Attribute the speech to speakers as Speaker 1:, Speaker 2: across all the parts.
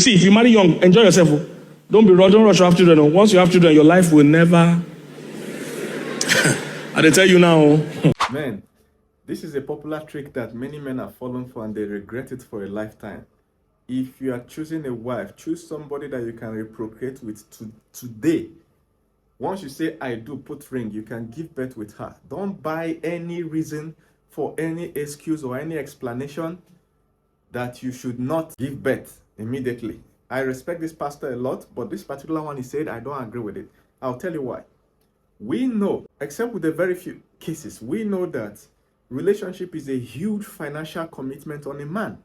Speaker 1: See, if you marry young, enjoy yourself. Don't rush to have children. Once you have children, your life will never. I tell you now.
Speaker 2: Man, this is a popular trick that many men have fallen for and they regret it for a lifetime. If you are choosing a wife, choose somebody that you can reprocreate with today. Once you say, I do, put ring, you can give birth with her. Don't buy any reason for any excuse or any explanation that you should not give birth immediately. I respect this pastor a lot, but this particular one, he said, I don't agree with it. I'll tell you why. We know, except with the very few cases, we know that relationship is a huge financial commitment on a man.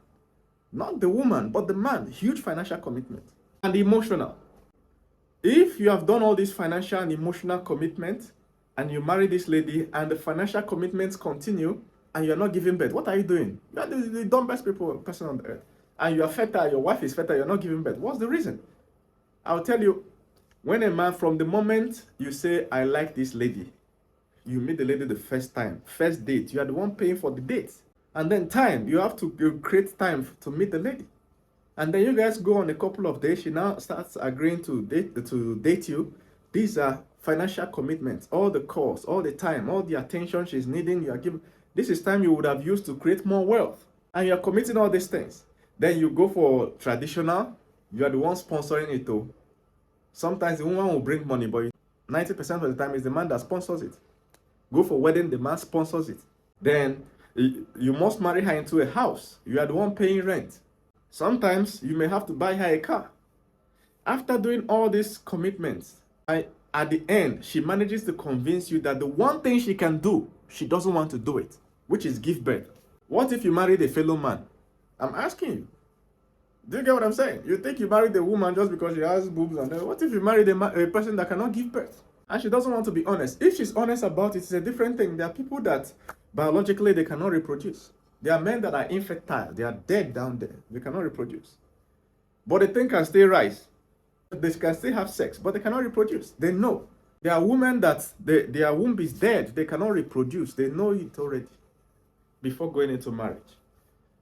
Speaker 2: Not the woman, but the man. Huge financial commitment. And emotional. If you have done all this financial and emotional commitment, and you marry this lady, and the financial commitments continue, and you're not giving birth, what are you doing? You are the dumbest person on the earth. And you are fertile, your wife is fertile, you're not giving birth. What's the reason? I'll tell you, when a man, from the moment you say, I like this lady, you meet the lady the first time, first date, you are the one paying for the date. And then time, you have to create time to meet the lady. And then you guys go on a couple of days, she now starts agreeing to date you. These are financial commitments, all the costs, all the time, all the attention she's needing, you are giving. This is time you would have used to create more wealth. And you're committing all these things. Then you go for traditional, you are the one sponsoring it too. Sometimes the woman will bring money, but 90% of the time it's the man that sponsors it. Go for wedding, the man sponsors it. Then you must marry her into a house. You are the one paying rent. Sometimes you may have to buy her a car. After doing all these commitments, at the end, she manages to convince you that the one thing she can do, she doesn't want to do it, which is give birth. What if you married a fellow man? I'm asking you. Do you get what I'm saying? You think you married a woman just because she has boobs and then what if you married a person that cannot give birth? And she doesn't want to be honest. If she's honest about it, it's a different thing. There are people that biologically they cannot reproduce. There are men that are infertile. They are dead down there. They cannot reproduce. But the thing can still rise. They can still have sex, but they cannot reproduce. They know. There are women that their womb is dead. They cannot reproduce. They know it already before going into marriage.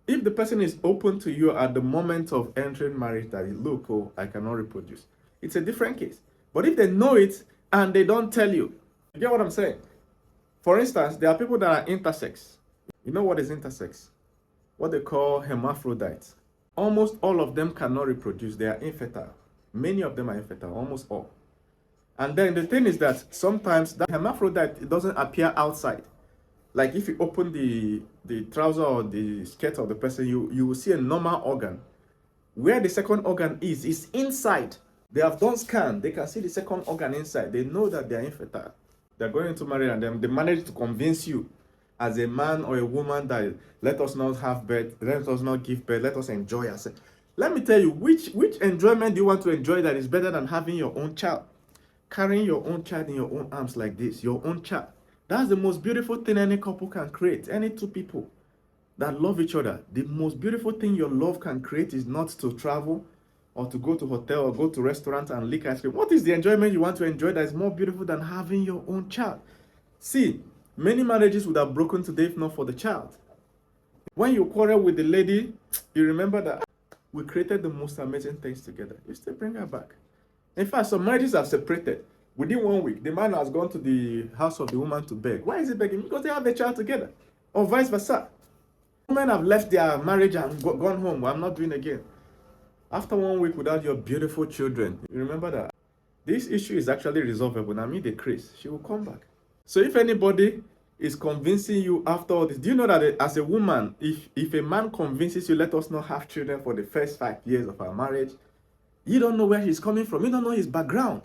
Speaker 2: If the person is open to you at the moment of entering marriage that, look, oh, I cannot reproduce, it's a different case. But if they know it and they don't tell you, you get what I'm saying? For instance, there are people that are intersex. You know what is intersex? What they call hermaphrodites. Almost all of them cannot reproduce. They are infertile. Many of them are infertile, almost all. And then the thing is that sometimes that hermaphrodite, it doesn't appear outside. Like if you open the trouser or the skirt of the person, you will see a normal organ. Where the second organ is inside. They have done scan. They can see the second organ inside. They know that they are infertile. They're going to marry and then they manage to convince you as a man or a woman that let us not have birth, let us not give birth, let us enjoy ourselves. Let me tell you, which enjoyment do you want to enjoy that is better than having your own child? Carrying your own child in your own arms like this, your own child. That's the most beautiful thing any couple can create. Any two people that love each other. The most beautiful thing your love can create is not to travel or to go to hotel or go to restaurant and lick ice cream. What is the enjoyment you want to enjoy that is more beautiful than having your own child? See, many marriages would have broken today if not for the child. When you quarrel with the lady, you remember that we created the most amazing things together. You still bring her back. In fact, some marriages have separated. Within 1 week, the man has gone to the house of the woman to beg. Why is he begging? Because they have a child together. Or vice versa. Women have left their marriage and gone home. I'm not doing again. After 1 week without your beautiful children, you remember that this issue is actually resolvable. Now, me, the Chris, she will come back. So if anybody is convincing you after all this, do you know that as a woman, if a man convinces you, let us not have children for the first 5 years of our marriage, you don't know where he's coming from. You don't know his background.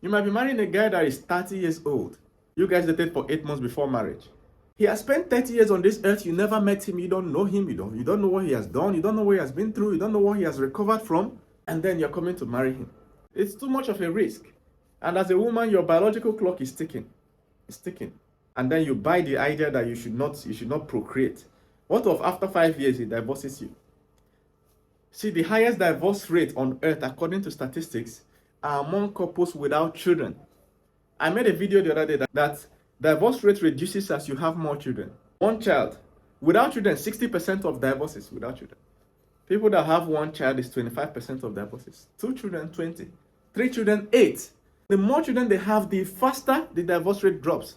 Speaker 2: You might be marrying a guy that is 30 years old. You guys dated for 8 months before marriage. He has spent 30 years on this earth. You never met him. You don't know him. You don't know what he has done. You don't know what he has been through. You don't know what he has recovered from. And then you're coming to marry him. It's too much of a risk. And as a woman, your biological clock is ticking. It's ticking. And then you buy the idea that you should not procreate. What if after 5 years he divorces you? See, the highest divorce rate on earth, according to statistics, are among couples without children. I made a video the other day that divorce rate reduces as you have more children. One child. Without children, 60% of divorces without children. People that have one child is 25% of divorces. 2 children, 20. 3 children, 8. The more children they have, the faster the divorce rate drops.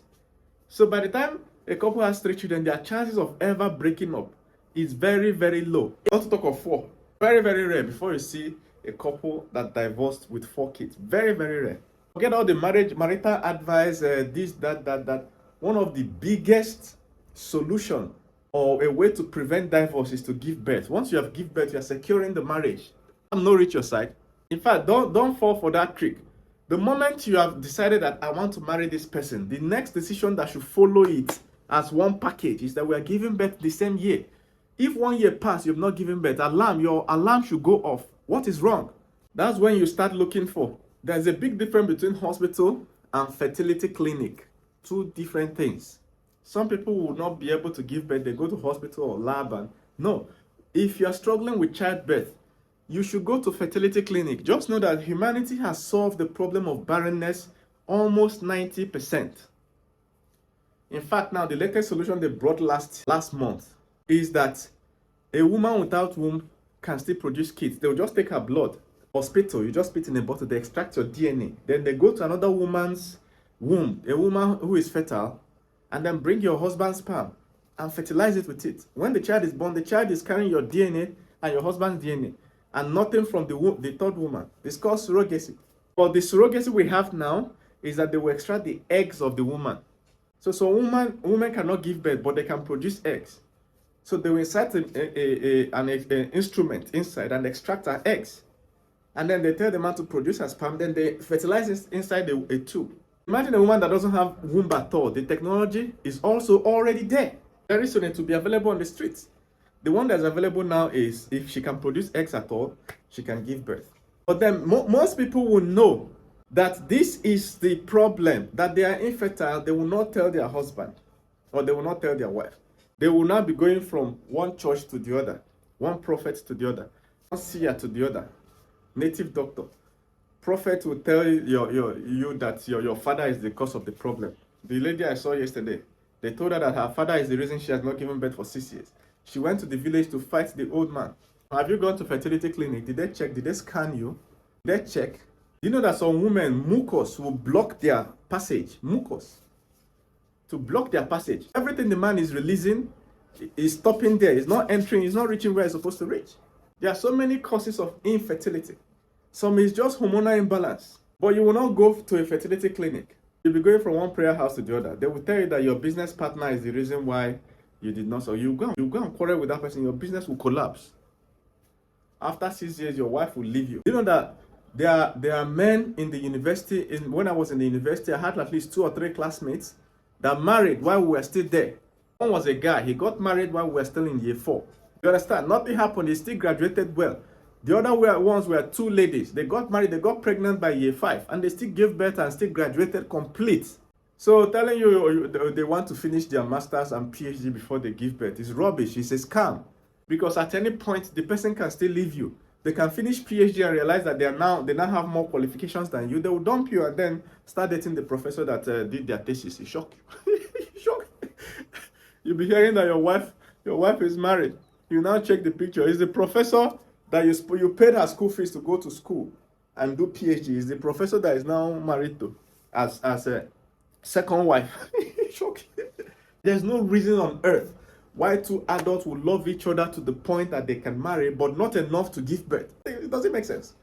Speaker 2: So by the time a couple has 3 children, their chances of ever breaking up is very, very low. Not to talk of 4. Very, very rare before you see a couple that divorced with 4 kids. Very, very rare. Forget all the marital advice, this, that. One of the biggest solution or a way to prevent divorce is to give birth. Once you have give birth, you are securing the marriage. No reach your side. In fact, don't fall for that trick. The moment you have decided that I want to marry this person, the next decision that should follow it as one package is that we are giving birth the same year. If 1 year passed, you've not given birth, your alarm should go off. What is wrong? That's when you start looking for. There's a big difference between hospital and fertility clinic. 2 different things. Some people will not be able to give birth. They go to hospital or lab and no. If you are struggling with childbirth, you should go to fertility clinic. Just know that humanity has solved the problem of barrenness almost 90%. In fact, now the latest solution they brought last month is that a woman without womb can still produce kids. They'll just take her blood. Hospital, you just spit in a bottle, they extract your DNA. Then they go to another woman's womb, a woman who is fertile, and then bring your husband's sperm and fertilize it with it. When the child is born, the child is carrying your DNA and your husband's DNA and nothing from the third woman. It's called surrogacy. But the surrogacy we have now is that they will extract the eggs of the woman. So women cannot give birth, but they can produce eggs. So they will insert an instrument inside and extract her eggs. And then they tell the man to produce her sperm, then they fertilize it inside a tube. Imagine a woman that doesn't have womb at all. The technology is also already there. Very soon it will be available on the streets. The one that's available now is if she can produce eggs at all, she can give birth. But then most people will know that this is the problem, that they are infertile. They will not tell their husband or they will not tell their wife. They will now be going from one church to the other, one prophet to the other, one seer to the other, native doctor. Prophet will tell you that your father is the cause of the problem. The lady I saw yesterday, they told her that her father is the reason she has not given birth for 6 years. She went to the village to fight the old man. Have you gone to fertility clinic? Did they check? Did they scan you? Did they check? You know that some women, mucus will block their passage. Mucus. To block their passage. Everything the man is releasing is stopping there. It's not entering. It's not reaching where it's supposed to reach. There are so many causes of infertility. Some is just hormonal imbalance. But you will not go to a fertility clinic. You'll be going from one prayer house to the other. They will tell you that your business partner is the reason why you did not. So you go and quarrel with that person. Your business will collapse. After 6 years, your wife will leave you. You know that there are men in the university. When I was in the university, I had at least 2 or 3 classmates that married while we were still there. One was a guy. He got married while we were still in year 4. You understand? Nothing happened. He still graduated well. The other ones were 2 ladies. They got married, they got pregnant by year 5, and they still gave birth and still graduated complete. So telling you they want to finish their masters and PhD before they give birth is rubbish. It's a scam. Because at any point, the person can still leave you. They can finish PhD and realize that they now have more qualifications than you. They will dump you and then start dating the professor that did their thesis. It shock you. Shock. You'll be hearing that your wife is married. You now check the picture. It's the professor that you paid her school fees to go to school and do PhD. Is the professor that is now married to as a second wife. Shocking. There's no reason on earth why 2 adults will love each other to the point that they can marry, but not enough to give birth. It doesn't make sense.